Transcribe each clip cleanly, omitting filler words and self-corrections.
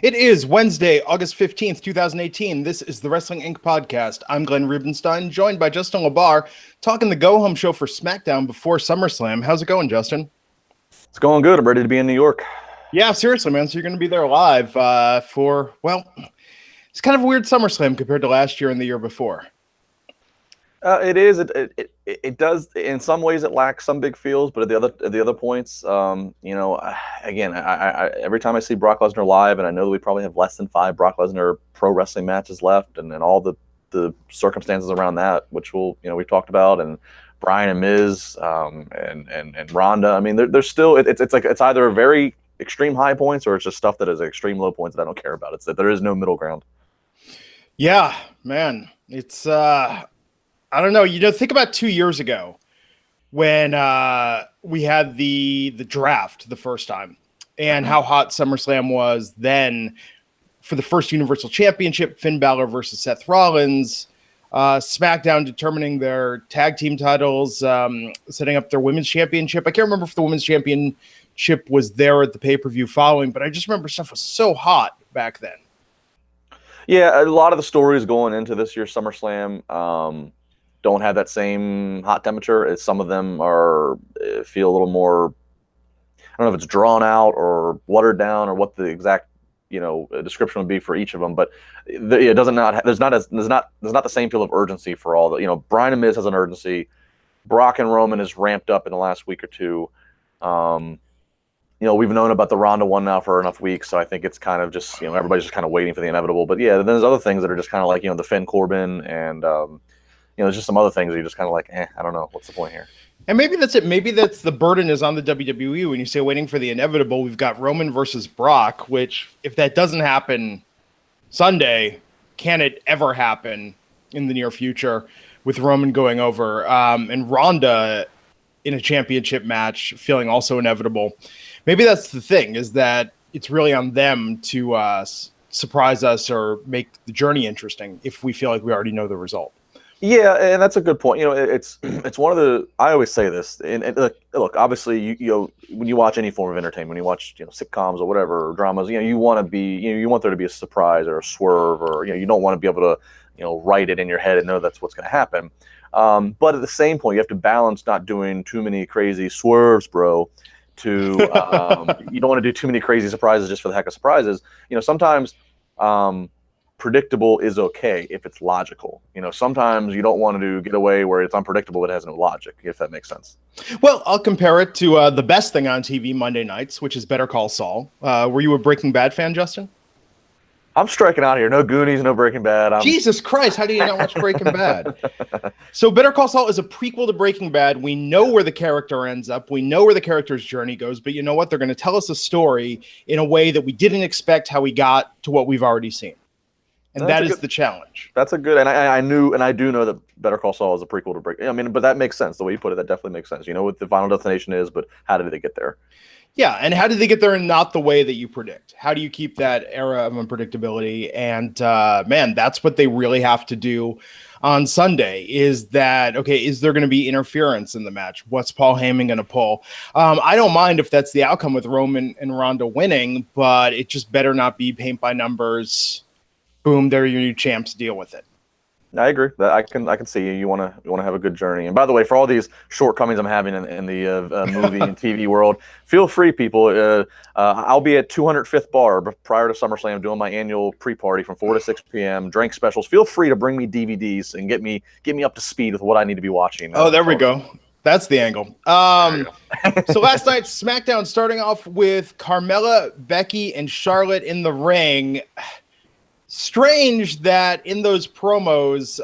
It is Wednesday, August 15th, 2018. This is the Wrestling Inc. podcast. I'm Glenn Rubenstein, joined by Justin LaBar, talking the go-home show for SmackDown before SummerSlam. How's it going, Justin? It's going good. I'm ready to be in New York. Yeah, seriously, man. So you're going to be there live it's kind of a weird SummerSlam compared to last year and the year before. It is. It does. In some ways, it lacks some big feels, but at the other points, again, I every time I see Brock Lesnar live, and I know that we probably have less than 5 Brock Lesnar pro wrestling matches left, and then all the circumstances around that, which we've talked about, and Bryan and Miz, and Ronda. I mean, there's still it's either very extreme high points or it's just stuff that is extreme low points that I don't care about. It's that there is no middle ground. Yeah, man. It's I don't know. Think about 2 years ago when we had the draft the first time and how hot SummerSlam was then for the first Universal Championship, Finn Balor versus Seth Rollins, SmackDown determining their tag team titles, setting up their women's championship. I can't remember if the women's championship was there at the pay-per-view following, but I just remember stuff was so hot back then. Yeah, a lot of the stories going into this year's SummerSlam don't have that same hot temperature. Some of them feel a little more, I don't know if it's drawn out or watered down or what the exact description would be for each of them, but it doesn't not there's not the same feel of urgency for all the Bryan and Miz has an urgency. Brock and Roman is ramped up in the last week or two. We've known about the Ronda one now for enough weeks, so I think it's kind of just everybody's just kind of waiting for the inevitable. But yeah, then there's other things that are just kind of like the Finn Corbin and there's just some other things that you're just kind of like, I don't know, what's the point here? And maybe that's it. Maybe that's the burden is on the WWE when you say waiting for the inevitable. We've got Roman versus Brock, which if that doesn't happen Sunday, can it ever happen in the near future with Roman going over and Ronda in a championship match feeling also inevitable? Maybe that's the thing, is that it's really on them to surprise us or make the journey interesting if we feel like we already know the result. Yeah, and that's a good point. It's one of the, I always say this, and look, obviously, when you watch any form of entertainment, when you watch sitcoms or whatever, or dramas, you want to be, you want there to be a surprise or a swerve, or you don't want to be able to write it in your head and know that's what's going to happen. But at the same point, you have to balance not doing too many crazy swerves, bro. You don't want to do too many crazy surprises just for the heck of surprises. Sometimes predictable is okay if it's logical. Sometimes you don't want to get away where it's unpredictable, it has no logic, if that makes sense. Well, I'll compare it to the best thing on TV Monday nights, which is Better Call Saul. Were you a Breaking Bad fan, Justin? I'm striking out here. No Goonies, no Breaking Bad. Jesus Christ, how do you not watch Breaking Bad? So Better Call Saul is a prequel to Breaking Bad. We know where the character ends up. We know where the character's journey goes. But you know what? They're going to tell us a story in a way that we didn't expect how we got to what we've already seen. And that is the challenge. That's a good, and I do know that Better Call Saul is a prequel to Breaking. But that makes sense. The way you put it, that definitely makes sense. You know what the final destination is, but how did they get there? Yeah, and how did they get there in not the way that you predict? How do you keep that era of unpredictability? And man, that's what they really have to do on Sunday. Is that okay? Is there going to be interference in the match? What's Paul Heyman going to pull? I don't mind if that's the outcome with Roman and Ronda winning, but it just better not be paint by numbers. Boom, they're your new champs. Deal with it. I agree. I can see you want to have a good journey. And by the way, for all these shortcomings I'm having in the movie and TV world, feel free, people. I'll be at 205th Bar prior to SummerSlam doing my annual pre-party from 4 to 6 p.m. Drink specials. Feel free to bring me DVDs and get me up to speed with what I need to be watching. Oh, there we go. That's the angle. So last night's SmackDown starting off with Carmella, Becky, and Charlotte in the ring. Strange that in those promos,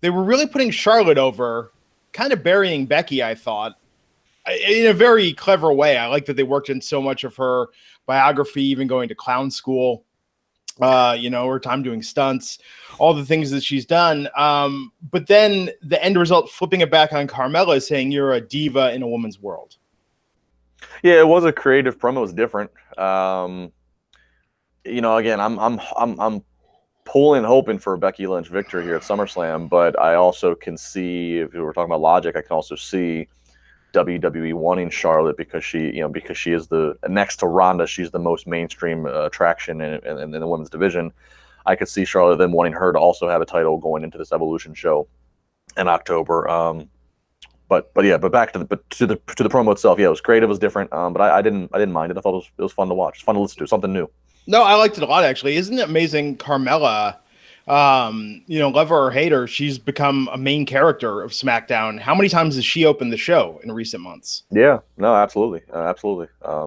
they were really putting Charlotte over, kind of burying Becky, I thought, in a very clever way. I like that they worked in so much of her biography, even going to clown school, her time doing stunts, all the things that she's done. But then the end result, flipping it back on Carmella, saying you're a diva in a woman's world. Yeah, it was a creative promo. It was different. Again, I'm pulling, hoping for a Becky Lynch victory here at SummerSlam, but I also can see, if we were talking about logic, I can also see WWE wanting Charlotte because she is the next to Ronda, she's the most mainstream attraction in the women's division. I could see Charlotte then wanting her to also have a title going into this Evolution show in October. But back to the promo itself. Yeah, it was creative, it was different. But I didn't mind it. I thought it was fun to watch. It's fun to listen to, something new. No, I liked it a lot, actually. Isn't it amazing? Carmella, love her or hate her, she's become a main character of SmackDown. How many times has she opened the show in recent months? Yeah, no, absolutely.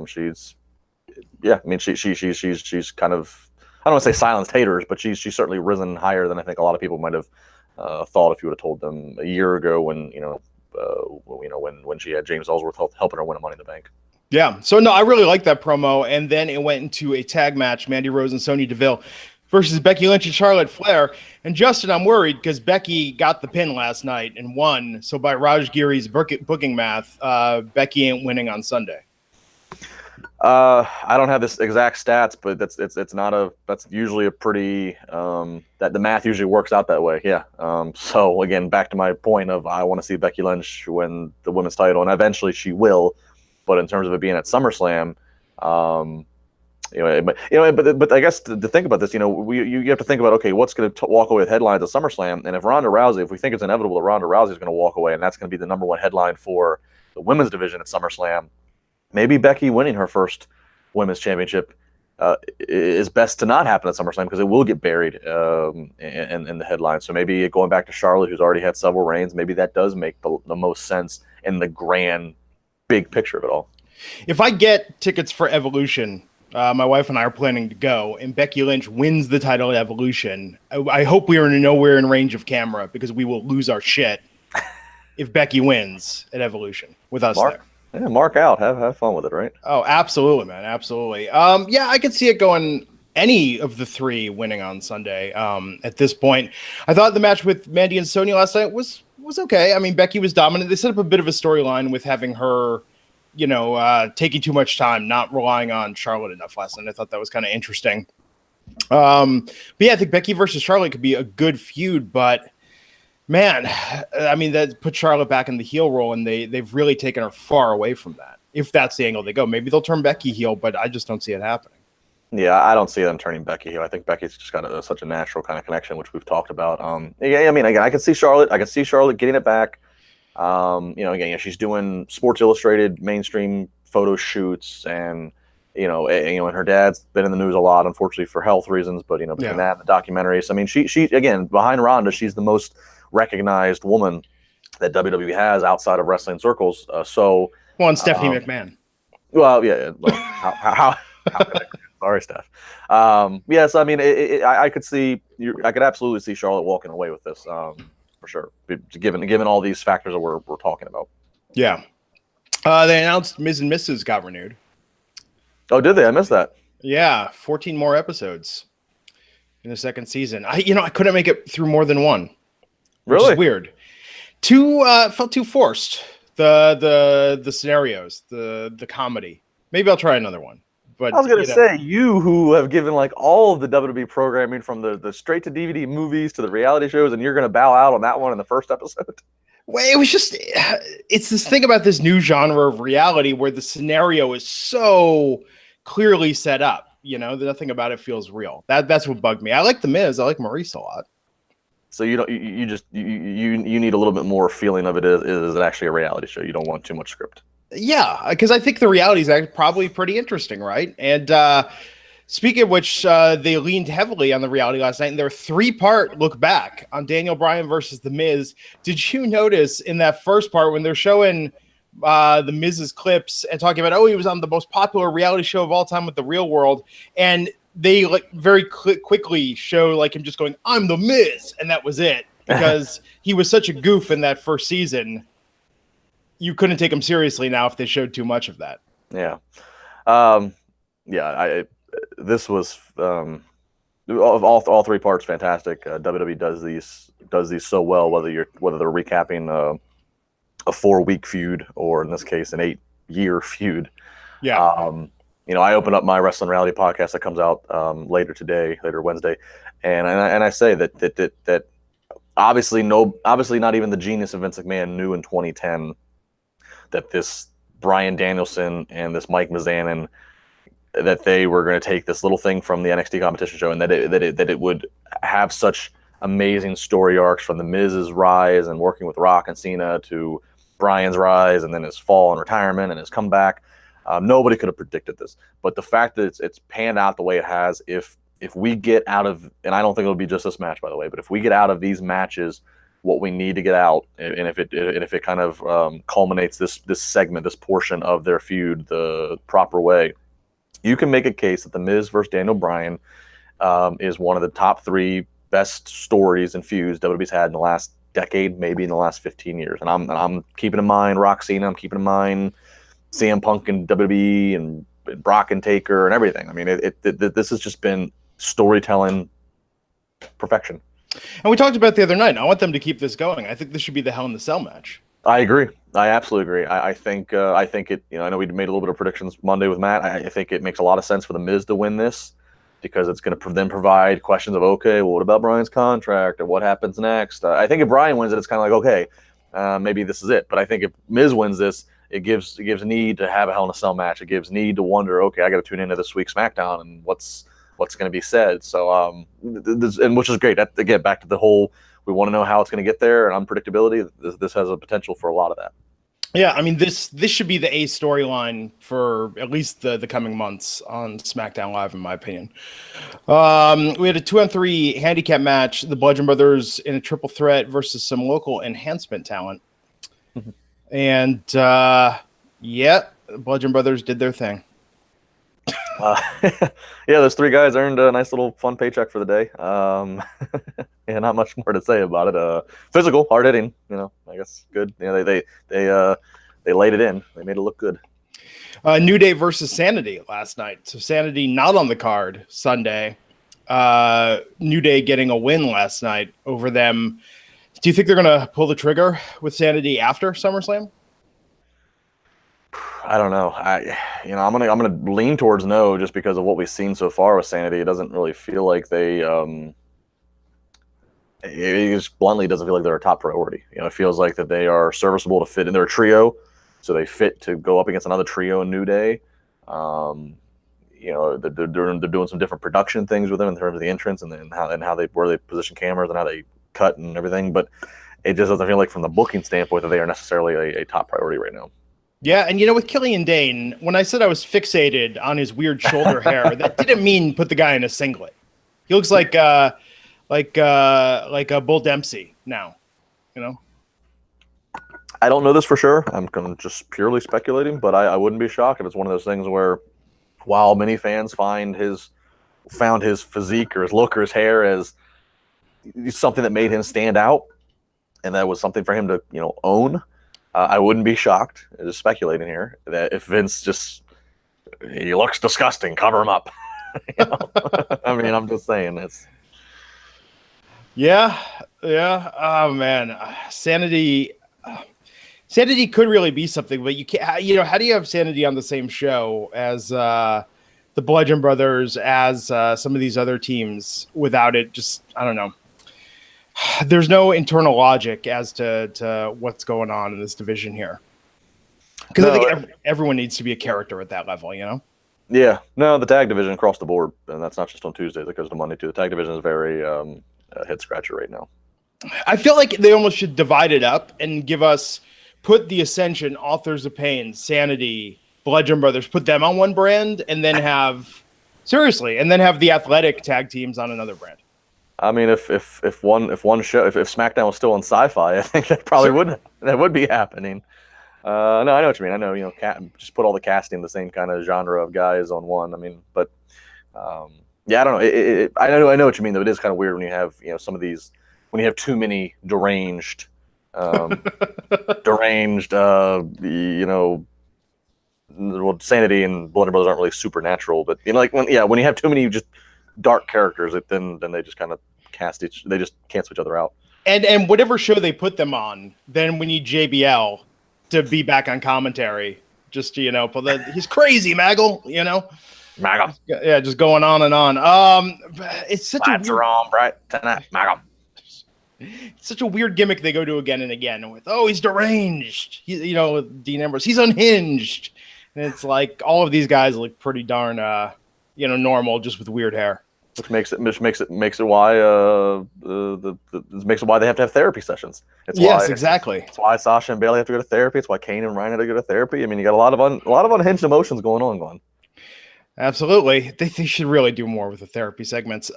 She's kind of, I don't want to say silenced haters, but she's certainly risen higher than I think a lot of people might have thought if you would have told them a year ago when she had James Ellsworth helping her win a Money in the Bank. Yeah, so no, I really liked that promo, and then it went into a tag match: Mandy Rose and Sonya Deville versus Becky Lynch and Charlotte Flair. And Justin, I'm worried because Becky got the pin last night and won. So by Raj Giri's booking math, Becky ain't winning on Sunday. I don't have this exact stats, but that's usually a pretty that the math usually works out that way. Yeah. So again, back to my point of I want to see Becky Lynch win the women's title, and eventually she will. But in terms of it being at SummerSlam, but I guess to think about this, you have to think about, okay, what's going to walk away with headlines at SummerSlam, and if we think it's inevitable that Ronda Rousey is going to walk away, and that's going to be the number one headline for the women's division at SummerSlam. Maybe Becky winning her first women's championship is best to not happen at SummerSlam because it will get buried in the headlines. So maybe going back to Charlotte, who's already had several reigns, maybe that does make the most sense in the grand big picture of it all. If I get tickets for Evolution, my wife and I are planning to go, and Becky Lynch wins the title at Evolution, I hope we are nowhere in range of camera because we will lose our shit if Becky wins at Evolution with us there. Yeah, mark out. Have fun with it, right? Oh, absolutely, man. Absolutely. Yeah, I could see it going any of the three winning on Sunday at this point. I thought the match with Mandy and Sonya last night was okay. I mean, Becky was dominant. They set up a bit of a storyline with having her, taking too much time, not relying on Charlotte enough last night. I thought that was kind of interesting. But yeah, I think Becky versus Charlotte could be a good feud, but man, I mean, that put Charlotte back in the heel role, and they've really taken her far away from that. If that's the angle they go, maybe they'll turn Becky heel, but I just don't see it happening. Yeah, I don't see them turning Becky heel. I think Becky's just got such a natural kind of connection, which we've talked about. Yeah, I mean, again, I can see Charlotte getting it back. Again, she's doing Sports Illustrated mainstream photo shoots, and and her dad's been in the news a lot, unfortunately for health reasons. But between that and the documentaries, I mean, she again, behind Ronda, she's the most recognized woman that WWE has outside of wrestling circles. And Stephanie McMahon. Well, yeah. Well, how sorry, Steph. Yes, I mean, I could absolutely see Charlotte walking away with this, for sure. Given all these factors that we're talking about. Yeah. They announced Miz and Mrs. got renewed. Oh, did they? I missed that. Yeah, 14 more episodes in the second season. I couldn't make it through more than one. Which really is weird. Felt too forced. The scenarios, the comedy. Maybe I'll try another one. But I was going to say, you who have given like all of the WWE programming from the straight to DVD movies to the reality shows, and you're going to bow out on that one in the first episode. Well, it's this thing about this new genre of reality where the scenario is so clearly set up. Nothing about it feels real. That's what bugged me. I like The Miz. I like Maurice a lot. So you need a little bit more feeling of it is actually a reality show. You don't want too much script. Yeah, because I think the reality is probably pretty interesting, right? And speaking of which, they leaned heavily on the reality last night, and their 3-part look back on Daniel Bryan versus The Miz. Did you notice in that first part when they're showing The Miz's clips and talking about, he was on the most popular reality show of all time with The Real World, and they very quickly show him just going, "I'm The Miz," and that was it, because he was such a goof in that first season. You couldn't take him seriously now if they showed too much of that. Yeah. This was all 3 parts fantastic. WWE does these so well, whether they're recapping a 4-week feud or in this case an 8-year feud. Yeah. I open up my Wrestling Reality podcast that comes out later Wednesday, and I say that obviously not even the genius of Vince McMahon knew in 2010 that this Bryan Danielson and this Mike Mizanin, that they were going to take this little thing from the NXT competition show, and that it would have such amazing story arcs from the Miz's rise and working with Rock and Cena to Bryan's rise and then his fall and retirement and his comeback. Nobody could have predicted this, but the fact that it's panned out the way it has, if we get out of, and I don't think it'll be just this match, by the way, but if we get out of these matches what we need to get out, and if it kind of culminates this segment, this portion of their feud the proper way, you can make a case that the Miz versus Daniel Bryan is one of the top 3 best stories and feuds WWE's had in the last decade, maybe in the last 15 years. And I'm keeping in mind Rock Cena, I'm keeping in mind CM Punk and WWE and Brock and Taker and everything. I mean, this has just been storytelling perfection. And we talked about the other night. I want them to keep this going. I think this should be the Hell in the Cell match. I agree. I absolutely agree. I think it. I know we made a little bit of predictions Monday with Matt. I think it makes a lot of sense for the Miz to win this because it's going to then provide questions of, okay, well, what about Bryan's contract or what happens next? I think if Bryan wins it, it's kind of like, okay, maybe this is it. But I think if Miz wins this, it gives need to have a Hell in a Cell match. It gives need to wonder, okay, I got to tune into this week's SmackDown and what's going to be said. So, and which is great. That, again, back to the whole, we want to know how it's going to get there and unpredictability. This has a potential for a lot of that. Yeah, I mean, this should be the A storyline for at least the coming months on SmackDown Live, in my opinion. We had a 2-on-3 handicap match, the Bludgeon Brothers in a triple threat versus some local enhancement talent. And, yeah, the Bludgeon Brothers did their thing. Yeah, those 3 guys earned a nice little fun paycheck for the day. Yeah, not much more to say about it. Physical, hard hitting, I guess good. They laid it in. They made it look good. New Day versus Sanity last night. So Sanity not on the card Sunday. New Day getting a win last night over them. Do you think they're going to pull the trigger with Sanity after SummerSlam? I don't know. I'm gonna lean towards no, just because of what we've seen so far with Sanity. It doesn't really feel like they. It just bluntly doesn't feel like they're a top priority. It feels like that they are serviceable to fit in their trio, so they fit to go up against another trio in New Day. They're doing some different production things with them in terms of the entrance and how they where they position cameras and how they cut and everything. But it just doesn't feel like from the booking standpoint that they are necessarily a top priority right now. Yeah, and with Killian Dane, when I said I was fixated on his weird shoulder hair, that didn't mean put the guy in a singlet. He looks like a Bull Dempsey now, I don't know this for sure. I'm just purely speculating, but I wouldn't be shocked if it's one of those things where, while many fans found his physique or his look or his hair as something that made him stand out, and that was something for him to own. I wouldn't be shocked, just speculating here, that if Vince he looks disgusting, cover him up. I mean, I'm just saying this. Yeah. Oh man, Sanity could really be something, but you can't. How do you have Sanity on the same show as the Bludgeon Brothers, as some of these other teams, without it? Just, I don't know. There's no internal logic as to what's going on in this division here. Because I think everyone needs to be a character at that level, Yeah. No, the tag division across the board, and that's not just on Tuesdays. It goes to Monday too. The tag division is very head scratcher right now. I feel like they almost should divide it up and put the Ascension, Authors of Pain, Sanity, Bludgeon Brothers, put them on one brand, and then have the Athletic tag teams on another brand. I mean, if one show, if SmackDown was still on Sci-Fi, I think that probably would be happening. No, I know what you mean. I know, just put all the casting the same kind of genre of guys on one. I mean, but yeah, I don't know. I know what you mean, though. It is kind of weird when you have some of these, when you have too many deranged, Sanity and Blood and Brothers aren't really supernatural, but when you have too many just dark characters, then they just kind of they just cancel each other out. And whatever show they put them on, then we need JBL to be back on commentary. Just he's crazy, Maggle. Maggle. Yeah, just going on and on. It's such Lights are on bright tonight, Maggle. It's such a weird gimmick they go to again and again with, oh, he's deranged. Dean Ambrose, he's unhinged. And it's like all of these guys look pretty darn, normal, just with weird hair. Which makes it why makes it why they have to have therapy sessions. Exactly. It's why Sasha and Bayley have to go to therapy. It's why Kane and Ryan have to go to therapy. I mean, you got a lot of unhinged emotions going on, Glenn. Absolutely. They should really do more with the therapy segments.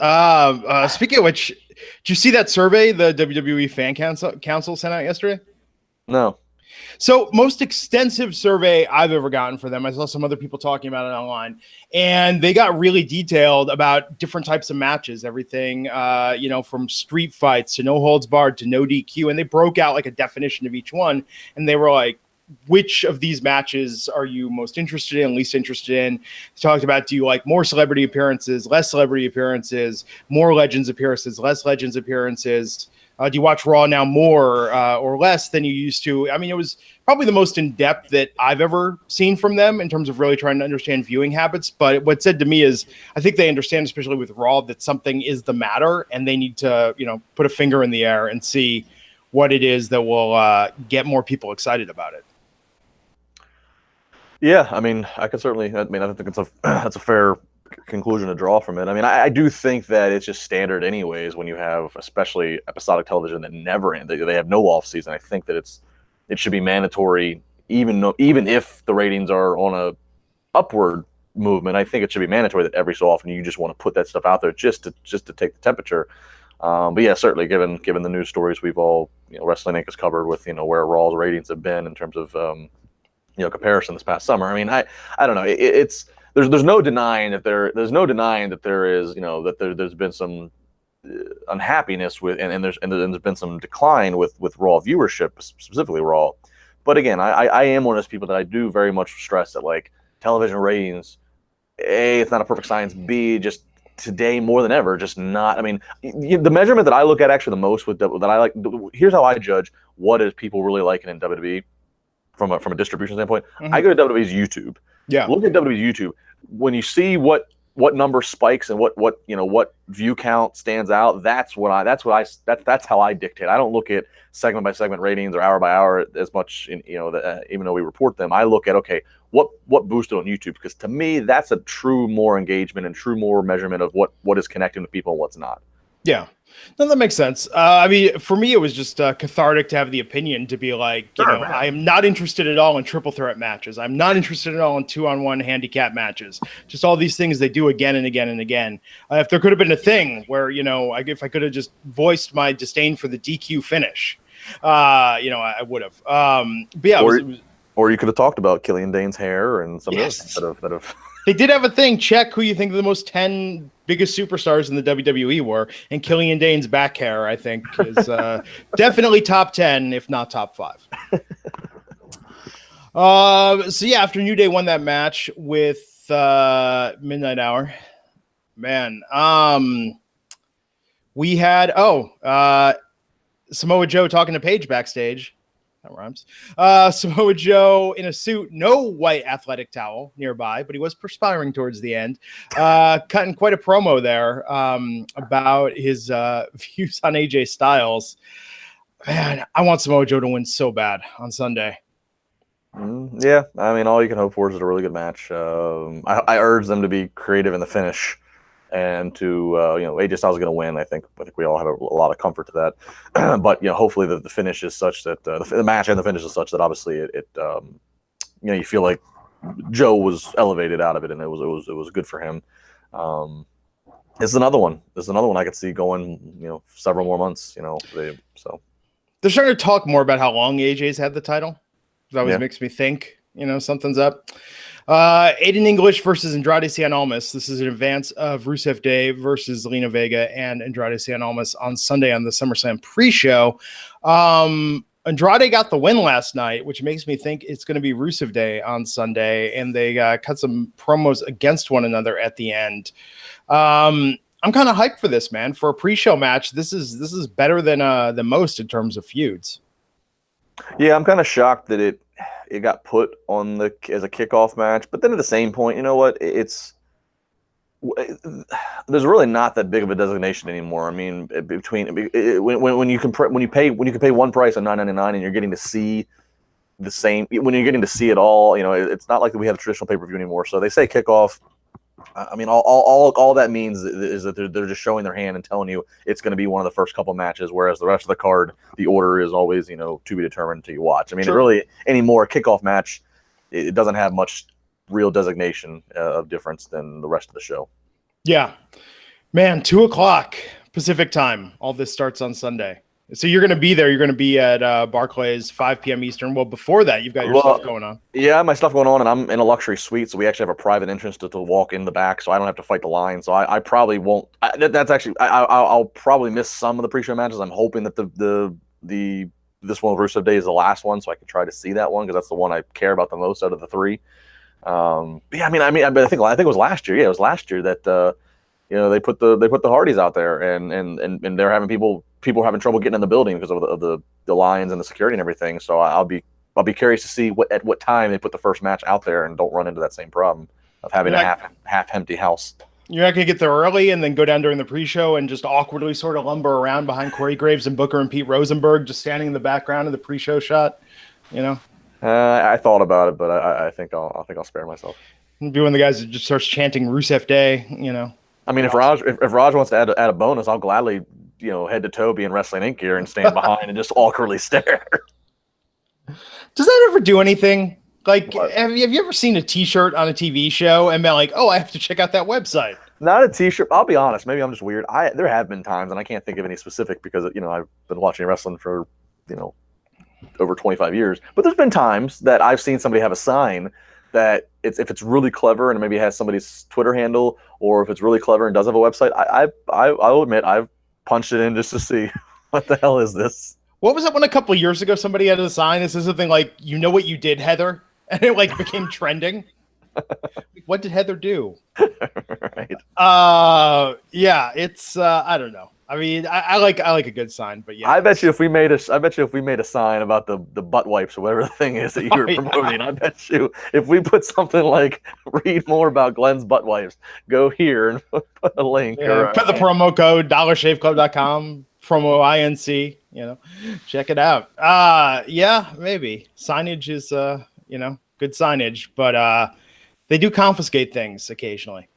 Speaking of which, did you see that survey the WWE Fan Council sent out yesterday? No. So most extensive survey I've ever gotten for them. I saw some other people talking about it online, and they got really detailed about different types of matches, everything, from street fights to no holds barred to no DQ. And they broke out like a definition of each one. And they were like, which of these matches are you most interested in, least interested in? They talked about, do you like more celebrity appearances, less celebrity appearances, more Legends appearances, less Legends appearances? Do you watch Raw now more or less than you used to? I mean, it was probably the most in-depth that I've ever seen from them in terms of really trying to understand viewing habits. But what said to me is, I think they understand, especially with Raw, that something is the matter, and they need to, put a finger in the air and see what it is that will get more people excited about it. Yeah, I mean, I think that's a fair conclusion to draw from it. I mean, I do think that it's just standard anyways when you have especially episodic television that never end. They have no off season. I think that it should be mandatory, even if the ratings are on a upward movement. I think it should be mandatory that every so often you just want to put that stuff out there just to take the temperature. But yeah, certainly given the news stories we've all Wrestling Inc. has covered with where Raw's ratings have been in terms of comparison this past summer. I mean, I don't know. There's no denying that there is there's been some unhappiness with and there's been some decline with Raw viewership, specifically Raw. But again, I am one of those people that I do very much stress that like television ratings, A, it's not a perfect science. B, just today more than ever, just not. I mean, the measurement that I look at actually the most that I like. Here's how I judge what is people really liking in WWE from a distribution standpoint. Mm-hmm. I go to WWE's YouTube. Yeah. Look at WWE's YouTube. When you see what number spikes and what view count stands out, that's how I dictate. I don't look at segment by segment ratings or hour by hour as much. Even though we report them, I look at what boosted on YouTube, because to me that's a true more engagement and true more measurement of what is connecting with people and what's not. Yeah. No, that makes sense. I mean, for me, it was just cathartic to have the opinion to be like, I am not interested at all in triple threat matches. I'm not interested at all in 2-on-1 handicap matches. Just all these things they do again and again and again. If there could have been a thing where, if I could have just voiced my disdain for the DQ finish, I would have. But yeah, or you could have talked about Killian Dane's hair and some of this that have. They did have a thing. Check who you think the most 10 biggest superstars in the WWE were, and Killian Dane's back hair, I think, is definitely top 10, if not top 5. So yeah, after New Day won that match with Midnight Hour, man, we had Samoa Joe talking to Paige backstage. That rhymes. Samoa Joe in a suit, no white athletic towel nearby, but he was perspiring towards the end, cutting quite a promo there about his views on AJ Styles. Man, I want Samoa Joe to win so bad on Sunday. Yeah, I mean, all you can hope for is a really good match. I urge them to be creative in the finish. And to AJ Styles is going to win. I think we all have a lot of comfort to that. But hopefully the finish is such that the match and the finish is such that obviously you feel like Joe was elevated out of it, and it was good for him. This is another one. I could see going several more months. They're starting to talk more about how long AJ's had the title. That always makes me think something's up. Aiden English versus Andrade Cien Almas. This is in advance of Rusev Day versus Zelina Vega and Andrade Cien Almas on Sunday on the SummerSlam pre-show. Andrade got the win last night, which makes me think it's going to be Rusev Day on Sunday, and they cut some promos against one another at the end. I'm kind of hyped for this, man. For a pre-show match, this is better than most in terms of feuds. Yeah, I'm kind of shocked that it got put on as a kickoff match, but then at the same point, you know what? It's There's really not that big of a designation anymore. I mean, when you can pay one price of $9.99 and you're getting to see the same, when you're getting to see it all, it's not like we have a traditional pay-per-view anymore. So they say kickoff. I mean, all that means is that they're just showing their hand and telling you it's going to be one of the first couple matches, whereas the rest of the card, the order is always, to be determined until you watch. I mean, It really anymore, a kickoff match, it doesn't have much real designation of difference than the rest of the show. Yeah, man, 2:00 Pacific time. All this starts on Sunday. So you're going to be there. You're going to be at Barclays, 5 p.m. Eastern. Well, before that, you've got your stuff going on. Yeah, my stuff going on, and I'm in a luxury suite, so we actually have a private entrance to walk in the back, so I don't have to fight the line. So I probably won't. I'll probably miss some of the pre-show matches. I'm hoping that this one, Rusev Day, is the last one, so I can try to see that one because that's the one I care about the most out of the three. But yeah, I think it was last year. Yeah, it was last year that they put the Hardys out there, and they're having people having trouble getting in the building because of the lines and the security and everything. So I'll be curious to see at what time they put the first match out there and don't run into that same problem of having a half empty house. You're not going to get there early and then go down during the pre-show and just awkwardly sort of lumber around behind Corey Graves and Booker and Pete Rosenberg, just standing in the background of the pre-show shot. I thought about it, but I think I'll spare myself. Be one of the guys that just starts chanting Rusev Day. I mean, if Raj wants to add a bonus, I'll gladly head to toe be in Wrestling Inc. gear and stand behind and just awkwardly stare. Does that ever do anything? Like, have you ever seen a T-shirt on a TV show and been like, oh, I have to check out that website? Not a T-shirt. I'll be honest. Maybe I'm just weird. There have been times, and I can't think of any specific because I've been watching wrestling for over 25 years. But there's been times that I've seen somebody have a sign that if it's really clever and maybe it has somebody's Twitter handle, or if it's really clever and does have a website, I'll admit I've punched it in just to see what the hell is this. What was that one a couple of years ago? Somebody had a sign that says something like, "You know what you did, Heather," and it became trending. What did Heather do? Right. Yeah, it's I don't know. I mean, I like a good sign, but yeah. I bet you if we made a sign about the butt wipes or whatever the thing is that you were promoting, I bet you if we put something like "read more about Glenn's butt wipes, go here," and put a link. Yeah, put the promo code $shaveClub.com, promo INC, check it out. Yeah, maybe. Signage is good signage, but they do confiscate things occasionally.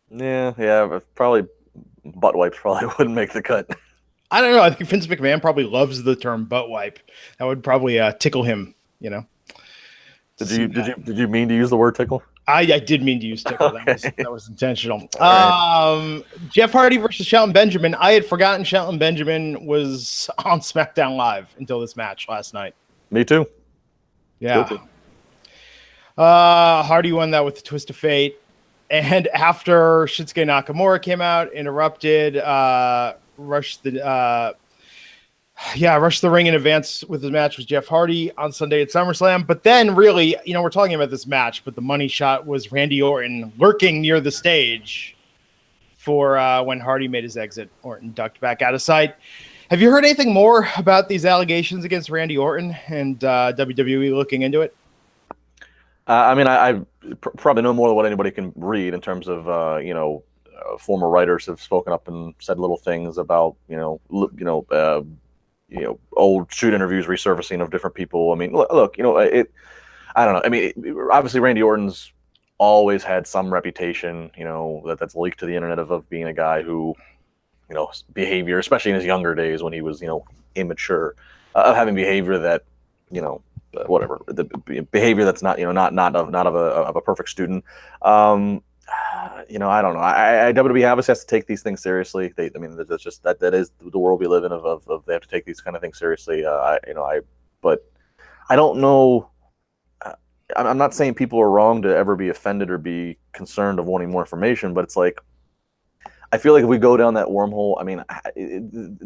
Yeah, probably. Butt wipes probably wouldn't make the cut. I don't know. I think Vince McMahon probably loves the term butt wipe. That would probably tickle him. Did you mean to use the word tickle? I did mean to use tickle. Okay. That was intentional. Right. Jeff Hardy versus Shelton Benjamin. I had forgotten Shelton Benjamin was on SmackDown Live until this match last night. Me too. Yeah. Hardy won that with the twist of fate. And after Shinsuke Nakamura came out, interrupted, rushed the ring in advance with his match with Jeff Hardy on Sunday at SummerSlam. But then really, we're talking about this match, but the money shot was Randy Orton lurking near the stage for when Hardy made his exit. Orton ducked back out of sight. Have you heard anything more about these allegations against Randy Orton and WWE looking into it? I probably know more than what anybody can read in terms of, former writers have spoken up and said little things about, old shoot interviews resurfacing of different people. I mean, look, I don't know. I mean, obviously Randy Orton's always had some reputation, that's leaked to the internet of being a guy who, behavior, especially in his younger days when he was, immature, of having behavior that, whatever, the behavior that's not of a perfect student. I don't know. WWE obviously has to take these things seriously. That's just that is the world we live in of they have to take these kind of things seriously. But I don't know. I'm not saying people are wrong to ever be offended or be concerned of wanting more information, but it's like, I feel like if we go down that wormhole,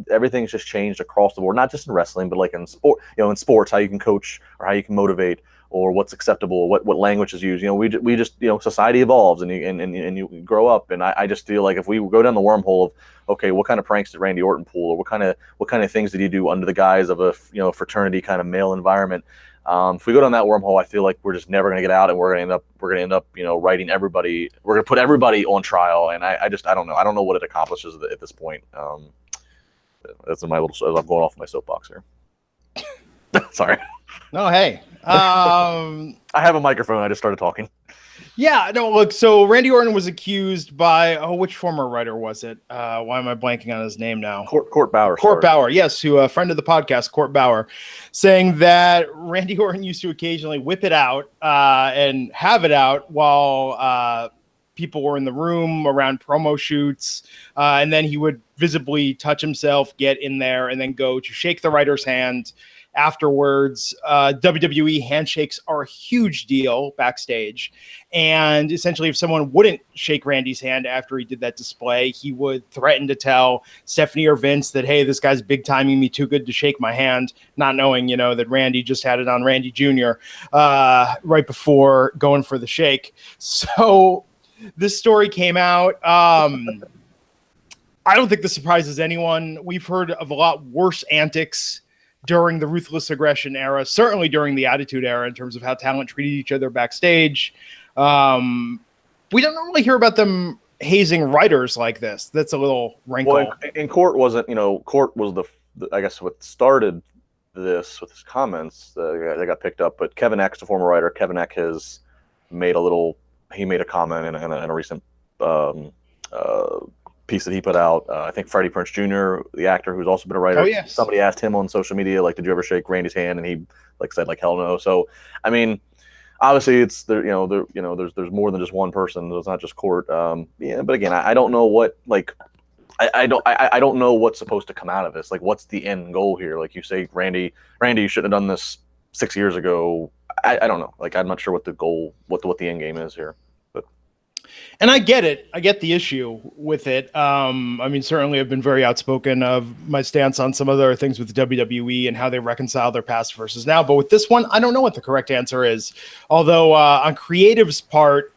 everything's just changed across the board, not just in wrestling, but like in sport, in sports, how you can coach or how you can motivate or what's acceptable, what language is used. We just society evolves and you grow up. And I just feel like if we go down the wormhole of, okay, what kind of pranks did Randy Orton pull, or what kind of things did he do under the guise of a, fraternity kind of male environment? If we go down that wormhole, I feel like we're just never going to get out, and we're going to end up, writing everybody. We're going to put everybody on trial, and I don't know. I don't know what it accomplishes at this point. That's my little. I'm going off my soapbox here. Sorry. No, hey. I have a microphone. I just started talking. Yeah, no, look, so Randy Orton was accused by, which former writer was it? Why am I blanking on his name now? Court Bauer. Court Bauer, yes, who a friend of the podcast, Court Bauer, saying that Randy Orton used to occasionally whip it out and have it out while people were in the room around promo shoots, and then he would visibly touch himself, get in there, and then go to shake the writer's hand afterwards. WWE handshakes are a huge deal backstage. And essentially, if someone wouldn't shake Randy's hand after he did that display, he would threaten to tell Stephanie or Vince that, hey, this guy's big timing me too good to shake my hand, not knowing, that Randy just had it on Randy Jr. Right before going for the shake. So this story came out. I don't think this surprises anyone. We've heard of a lot worse antics during the Ruthless Aggression era, certainly during the Attitude Era, in terms of how talent treated each other backstage. We don't normally hear about them hazing writers like this. That's a little wrinkle. Well, and Court wasn't, Court was the I guess what started this with his comments. They got picked up, but Kevin Eck, the former writer, Kevin Eck has made a comment in a recent piece that he put out. I think Freddie Prinze Jr., the actor who's also been a writer, yes. Somebody asked him on social media, like, did you ever shake Randy's hand? And he said hell no. So, I mean, obviously it's there, there's more than just one person. It's not just Court. But again, I don't know what, I don't know what's supposed to come out of this. Like, what's the end goal here? Like you say, Randy, you shouldn't have done this 6 years ago. I don't know. Like, I'm not sure what the goal, what the end game is here. And I get it. I get the issue with it. Certainly I've been very outspoken of my stance on some other things with the WWE and how they reconcile their past versus now. But with this one, I don't know what the correct answer is. Although on creative's part,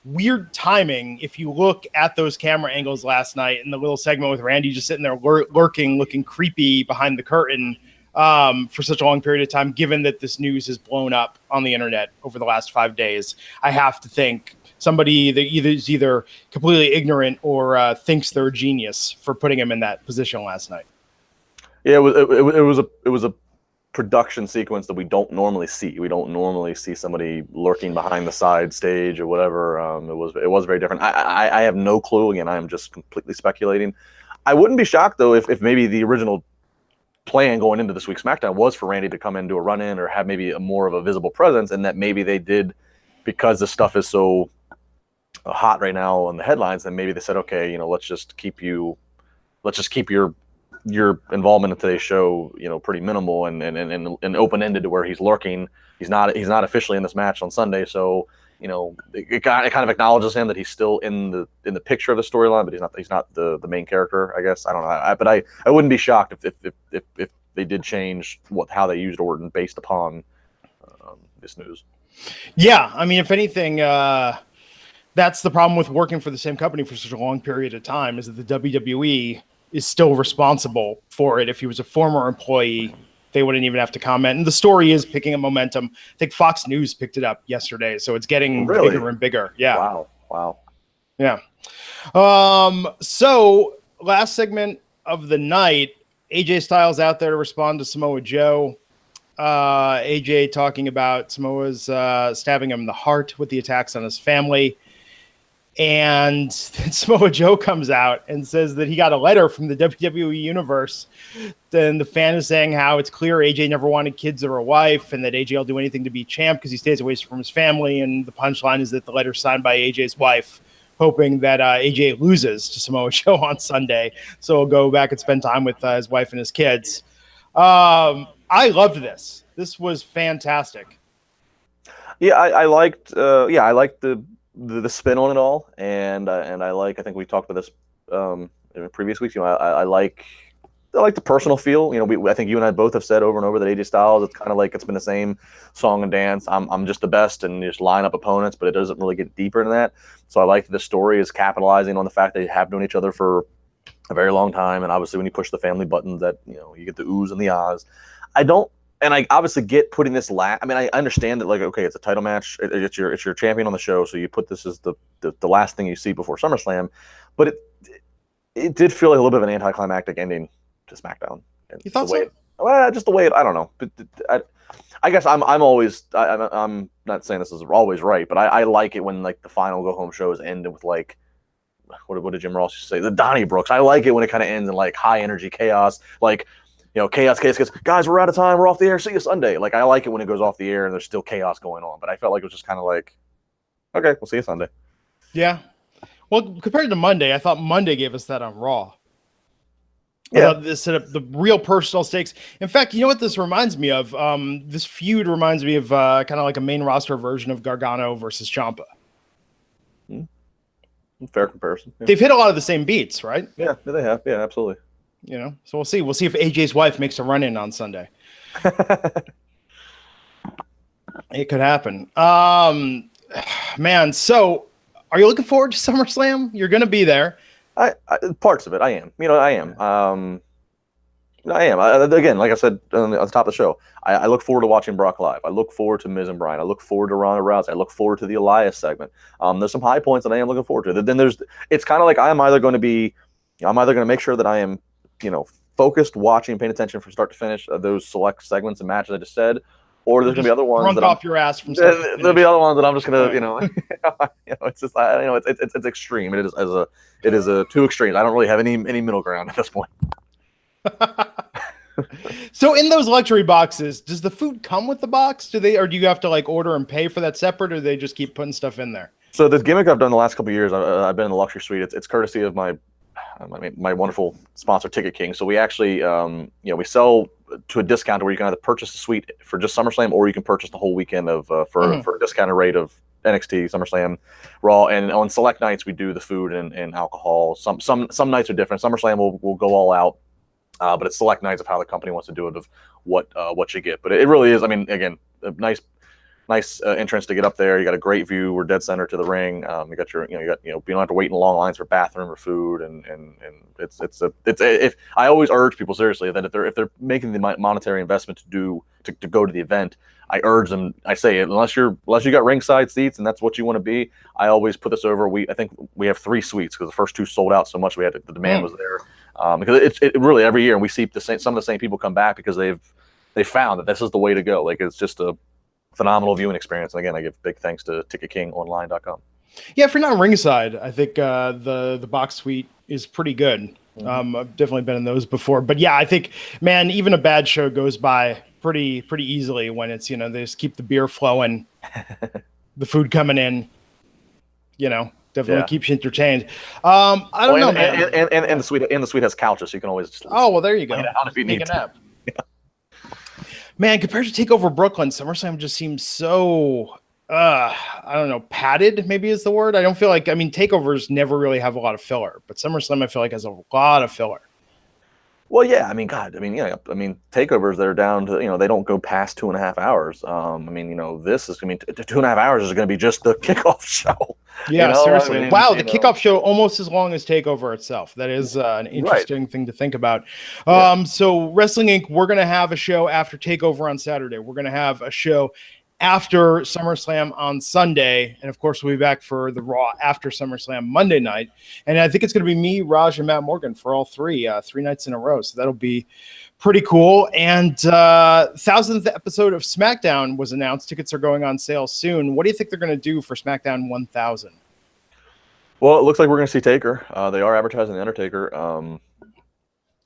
weird timing. If you look at those camera angles last night and the little segment with Randy just sitting there lurking, looking creepy behind the curtain for such a long period of time, given that this news has blown up on the internet over the last 5 days, I have to think somebody that is either completely ignorant or thinks they're a genius for putting him in that position last night. Yeah, it was a production sequence that we don't normally see. We don't normally see somebody lurking behind the side stage or whatever. It was very different. I have no clue. Again, I am just completely speculating. I wouldn't be shocked though if maybe the original plan going into this week's SmackDown was for Randy to come in, do a run-in, or have maybe more of a visible presence, and that maybe they did, because this stuff is so hot right now on the headlines, and maybe they said, okay, let's just keep your involvement in today's show, pretty minimal and open-ended to where he's lurking. He's not officially in this match on Sunday, so it kind of acknowledges him that he's still in the picture of the storyline, but he's not the main character, I guess. I don't know, but I wouldn't be shocked if they did change how they used Orton based upon this news. Yeah, if anything, that's the problem with working for the same company for such a long period of time, is that the WWE is still responsible for it. If he was a former employee, they wouldn't even have to comment. And the story is picking up momentum. I think Fox News picked it up yesterday, so it's getting bigger and bigger. Yeah. Wow. Yeah. So last segment of the night, AJ Styles out there to respond to Samoa Joe. AJ talking about Samoa's stabbing him in the heart with the attacks on his family. And then Samoa Joe comes out and says that he got a letter from the WWE Universe. Then the fan is saying how it's clear AJ never wanted kids or a wife, and that AJ will do anything to be champ because he stays away from his family. And the punchline is that the letter's signed by AJ's wife, hoping that AJ loses to Samoa Joe on Sunday, so he'll go back and spend time with his wife and his kids. I loved this. This was fantastic. Yeah, I liked the spin on it all, and I think we talked about this in previous weeks. I like the personal feel. I think you and I both have said over and over that AJ Styles, it's kind of like it's been the same song and dance. I'm just the best, and you just line up opponents, but it doesn't really get deeper than that. So I like that the story is capitalizing on the fact that they have known each other for a very long time, and obviously when you push the family button, that you get the oohs and the ahs. I don't And I obviously get putting this last. I mean, I understand that, like, okay, it's a title match. It's your champion on the show, so you put this as the last thing you see before SummerSlam. But it did feel like a little bit of an anticlimactic ending to SmackDown. And You thought so? Just the way I don't know. But I guess I'm not saying this is always right, but I like it when, like, the final go home shows end with, like, what did Jim Ross used to say? The Donnybrooks. I like it when it kind of ends in, like, high energy chaos, like, you know, chaos, guys, we're out of time, we're off the air, see you Sunday. Like, I like it when it goes off the air and there's still chaos going on. But I felt like it was just kind of like, okay, we'll see you Sunday. Yeah. Well, compared to Monday, I thought Monday gave us that on Raw. Yeah. This set up the real personal stakes. In fact, you know what this reminds me of? This feud reminds me of kind of like a main roster version of Gargano versus Ciampa. Fair comparison. Yeah. They've hit a lot of the same beats, right? Yeah, they have. Yeah, absolutely. You know, so we'll see. We'll see if AJ's wife makes a run-in on Sunday. It could happen. Man, so are you looking forward to SummerSlam? You're going to be there. I parts of it, I am. You know, I am. I am. Again, like I said on the top of the show, I look forward to watching Brock live. I look forward to Miz and Bryan. I look forward to Ronda Rousey. I look forward to the Elias segment. There's some high points that I am looking forward to. Then it's kind of like I'm either going to make sure that I am, you know, focused, watching, paying attention from start to finish those select segments and matches I just said, or there's going to be other ones that off your ass from start to finish. There'll be other ones that I'm just going to, you know, it's just, it's extreme. It is two extremes. I don't really have any middle ground at this point. So in those luxury boxes, does the food come with the box? Or do you have to, like, order and pay for that separate, or they just keep putting stuff in there? So this gimmick I've done the last couple of years, I've been in the luxury suite. It's courtesy of my wonderful sponsor, Ticket King. So we actually, we sell to a discount where you can either purchase the suite for just SummerSlam, or you can purchase the whole weekend of for a discounted rate of NXT, SummerSlam, Raw, and on select nights we do the food and alcohol. Some nights are different. SummerSlam will go all out, but it's select nights of how the company wants to do it, of what you get. But it really is. I mean, again, a nice entrance to get up there. You got a great view. We're dead center to the ring. You don't have to wait in long lines for bathroom or food, and if I always urge people seriously that if they're making the monetary investment to go to the event, I urge them. I say, unless you got ringside seats and that's what you want to be, I always put this over. I think we have 3 suites because the first 2 sold out so much the demand was there. Because it really every year, and we see some of the same people come back because they found that this is the way to go. Like, it's just a phenomenal viewing experience. And again, I give big thanks to ticketkingonline.com. Yeah, if you're not ringside, I think the box suite is pretty good. I've definitely been in those before. But yeah, I think, man, even a bad show goes by pretty easily when it's, you know, they just keep the beer flowing, the food coming in, you know, definitely keeps you entertained. I don't know, man. And the suite has couches, so you can always just well, there you go. If you need to. Nap. Man, compared to TakeOver Brooklyn, SummerSlam just seems so, I don't know, padded maybe is the word. I don't feel like, TakeOvers never really have a lot of filler, but SummerSlam I feel like has a lot of filler. Well, yeah, takeovers that are down to, you know, they don't go past 2.5 hours. This is going to be 2.5 hours is going to be just the kickoff show. Yeah, seriously. The kickoff show almost as long as TakeOver itself. That is an interesting thing to think about. So Wrestling Inc., we're going to have a show after TakeOver on Saturday. We're going to have a show after SummerSlam on Sunday. And of course, we'll be back for the Raw after SummerSlam Monday night. And I think it's going to be me, Raj, and Matt Morgan for all 3 nights in a row. So that'll be pretty cool. And 1000th episode of SmackDown was announced. Tickets are going on sale soon. What do you think they're going to do for SmackDown 1000? Well, it looks like we're going to see Taker. They are advertising The Undertaker.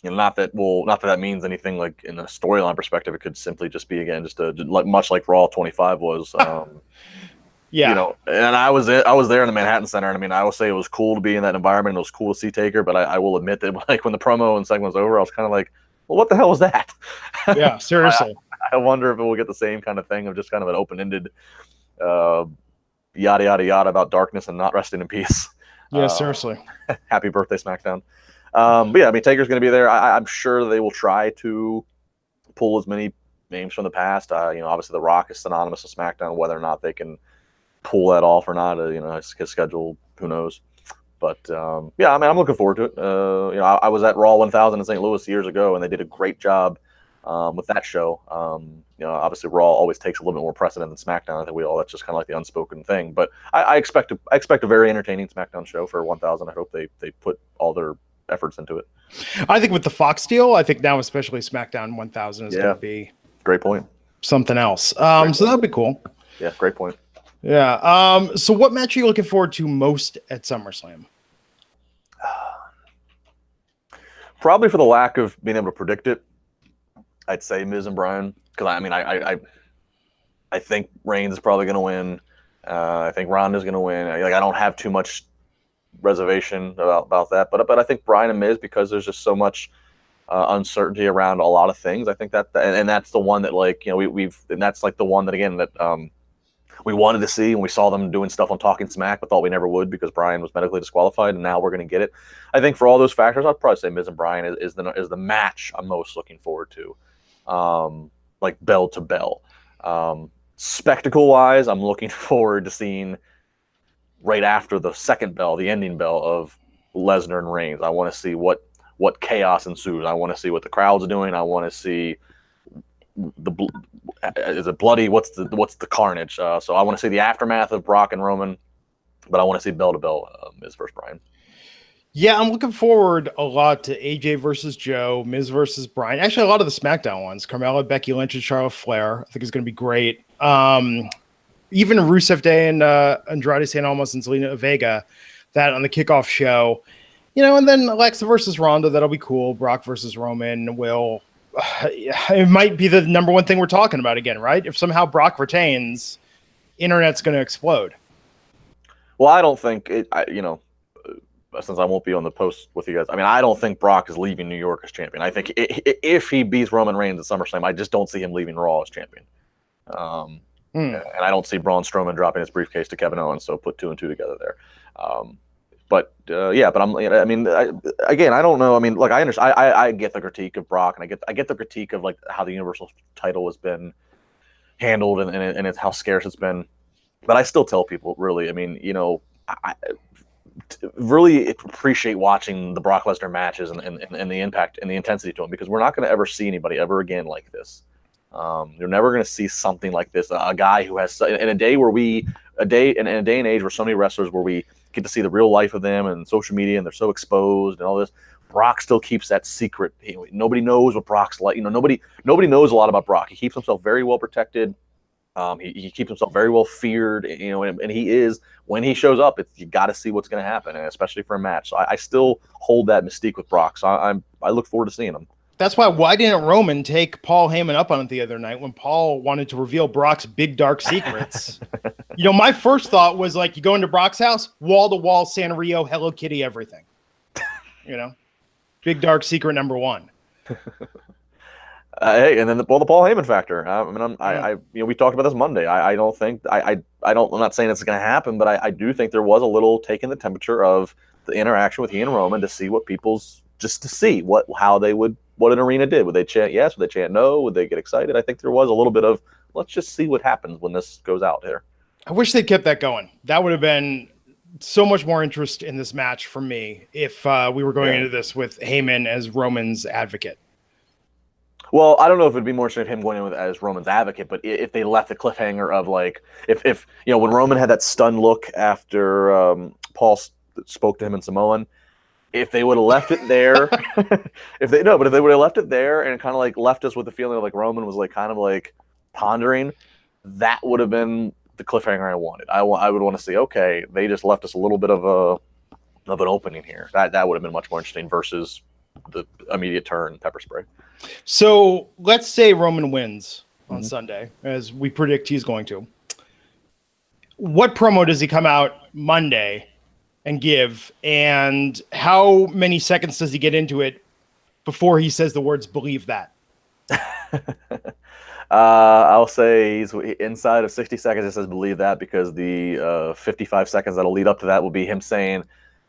Not that means anything, like, in a storyline perspective. It could simply just be, again, much like Raw 25 was. Yeah. You know, and I was there in the Manhattan Center, and I will say it was cool to be in that environment. It was cool to see Taker, but I will admit that, like, when the promo and segment was over, I was kind of like, well, what the hell was that? Yeah, seriously. I wonder if it will get the same kind of thing of just kind of an open-ended yada yada yada about darkness and not resting in peace. Yeah, seriously. Happy birthday, SmackDown. But yeah, Taker's going to be there. I'm sure they will try to pull as many names from the past. Obviously The Rock is synonymous with SmackDown. Whether or not they can pull that off or not, his schedule, who knows. But I'm looking forward to it. I was at Raw 1000 in St. Louis years ago, and they did a great job with that show. Obviously Raw always takes a little bit more precedent than SmackDown. I think that's just kind of like the unspoken thing. But I expect a very entertaining SmackDown show for 1,000. I hope they put all their efforts into it. I think with the Fox deal, I think now especially SmackDown 1000 is going to be great point. Something else. So that'd be cool. Yeah, great point. Yeah. So what match are you looking forward to most at SummerSlam? Probably for the lack of being able to predict it, I'd say Miz and Bryan. Because I think Reigns is probably going to win. I think Ronda's going to win. I don't have too much reservation about that. But I think Bryan and Miz, because there's just so much uncertainty around a lot of things. I think that that's the one that and that's like the one that again that we wanted to see, and we saw them doing stuff on Talking Smack, but thought we never would because Bryan was medically disqualified, and now we're going to get it. I think for all those factors, I'd probably say Miz and Bryan is the match I'm most looking forward to, like bell to bell. Spectacle wise, I'm looking forward to seeing right after the second bell, the ending bell of Lesnar and Reigns. I want to see what chaos ensues. I want to see what the crowd's doing. I want to see is it bloody? What's the carnage? So I want to see the aftermath of Brock and Roman, but I want to see bell to bell Miz versus Bryan. Yeah, I'm looking forward a lot to AJ versus Joe, Miz versus Bryan. Actually, a lot of the SmackDown ones, Carmella, Becky Lynch, and Charlotte Flair, I think is going to be great. Even Rusev Day and Andrade St. Almas and Zelina Vega, that on the kickoff show. And then Alexa versus Ronda, that'll be cool. Brock versus Roman will. It might be the number one thing we're talking about again, right? If somehow Brock retains, internet's going to explode. Well, I don't think it. Since I won't be on the post with you guys, I don't think Brock is leaving New York as champion. I think if he beats Roman Reigns at SummerSlam, I just don't see him leaving Raw as champion. And I don't see Braun Strowman dropping his briefcase to Kevin Owens. So put 2 and 2 together there. But I don't know. I understand. I get the critique of Brock, and I get the critique of like how the Universal title has been handled and it's how scarce it's been. But I still tell people, really, I really appreciate watching the Brock Lesnar matches and the impact and the intensity to them, because we're not going to ever see anybody ever again like this. You're never going to see something like this. A guy who has in a day and age where so many wrestlers where we get to see the real life of them and social media, and they're so exposed and all this. Brock still keeps that secret. Nobody knows what Brock's like. Nobody knows a lot about Brock. He keeps himself very well protected. He keeps himself very well feared. And he is, when he shows up, you got to see what's going to happen, and especially for a match. So I still hold that mystique with Brock. So I look forward to seeing him. That's why didn't Roman take Paul Heyman up on it the other night when Paul wanted to reveal Brock's big dark secrets? My first thought was like, you go into Brock's house, wall to wall, Sanrio, Hello Kitty, everything. Big dark secret number 1. Hey, and then the Paul Heyman factor. We talked about this Monday. I'm not saying it's going to happen, but I do think there was a little taking the temperature of the interaction with he and Roman to see what what an arena did. Would they chant yes? Would they chant no? Would they get excited? I think there was a little bit of, let's just see what happens when this goes out here. I wish they'd kept that going. That would have been so much more interest in this match for me if we were going into this with Heyman as Roman's advocate. Well, I don't know if it'd be more interesting him going in as Roman's advocate, but if they left the cliffhanger of like, if when Roman had that stunned look after Paul spoke to him in Samoan, if they would have left it there, if they would have left it there and kind of like left us with the feeling of like Roman was like kind of like pondering, that would have been the cliffhanger I wanted. I would want to see, okay, they just left us a little bit of an opening here. That would have been much more interesting versus the immediate turn pepper spray. So let's say Roman wins on Sunday, as we predict he's going to. What promo does he come out Monday and give, and how many seconds does he get into it before he says the words "believe that"? I'll say he's inside of 60 seconds. It says "believe that" because the 55 seconds that'll lead up to that will be him saying,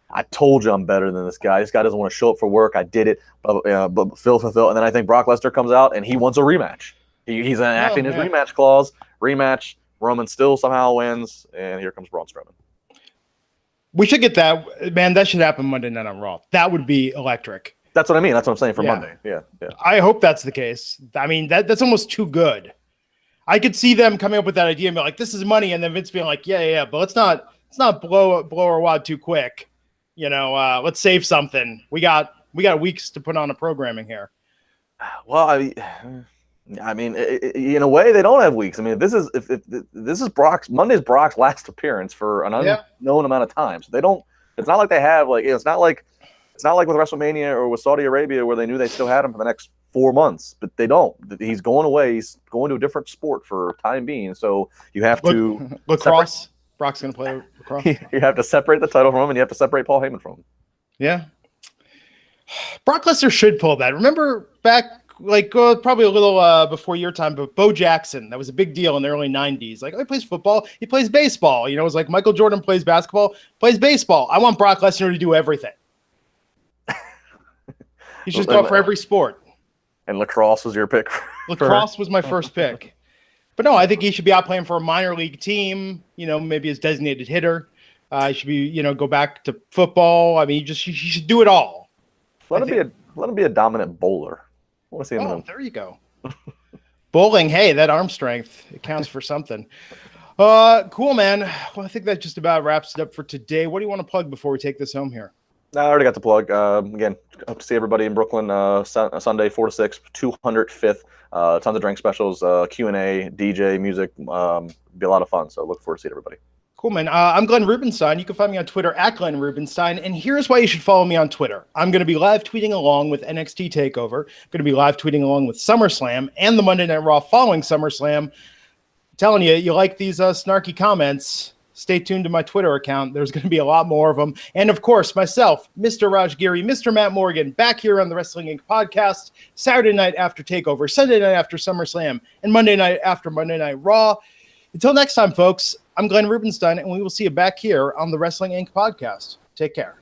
"I told you I'm better than this guy. This guy doesn't want to show up for work. I did it, but fulfill." And then I think Brock Lesnar comes out and he wants a rematch. He's enacting his rematch clause. Rematch. Roman still somehow wins, and here comes Braun Strowman. We should get that, man. That should happen Monday night on Raw. That would be electric. That's what I mean. That's what I'm saying for Yeah. Monday. Yeah. I hope that's the case. I mean, that's almost too good. I could see them coming up with that idea and be like, "This is money," and then Vince being like, "Yeah, but let's not blow our wad too quick. Let's save something. We got weeks to put on a programming here." Well, I mean, in a way, they don't have weeks. I mean, this is Monday's Brock's last appearance for an unknown amount of time. So they don't. It's not like they have it's not like with WrestleMania or with Saudi Arabia where they knew they still had him for the next 4 months, but they don't. He's going away. He's going to a different sport for time being. So you have to lacrosse. Brock's going to play lacrosse. You have to separate the title from him, and you have to separate Paul Heyman from him. Yeah. Brock Lesnar should pull that. Remember back, probably a little before your time, but Bo Jackson, that was a big deal in the early 90s. Like, he plays football, he plays baseball. It was like Michael Jordan plays basketball, plays baseball. I want Brock Lesnar to do everything. He should go for every sport. And lacrosse was your pick? Lacrosse was my first pick. But no, I think he should be out playing for a minor league team, maybe as designated hitter. He should be, go back to football. I mean, he should do it all. Let him be a dominant bowler. I want to see him. Oh, there you go. Bowling, hey, that arm strength, it counts for something. Cool, man. Well, I think that just about wraps it up for today. What do you want to plug before we take this home here? I already got the plug. Again, hope to see everybody in Brooklyn Sunday, 4 to 6, 205th. Tons of drink specials, Q&A, DJ, music. Be a lot of fun. So look forward to seeing everybody. Cool, man. I'm Glenn Rubenstein. You can find me on Twitter at Glenn Rubenstein. And here's why you should follow me on Twitter. I'm going to be live tweeting along with NXT TakeOver. I'm going to be live tweeting along with SummerSlam and the Monday Night Raw following SummerSlam. I'm telling you like these snarky comments, stay tuned to my Twitter account. There's going to be a lot more of them. And of course, myself, Mr. Raj Giri, Mr. Matt Morgan, back here on the Wrestling Inc. podcast, Saturday night after TakeOver, Sunday night after SummerSlam, and Monday night after Monday Night Raw. Until next time, folks, I'm Glenn Rubenstein, and we will see you back here on the Wrestling Inc. podcast. Take care.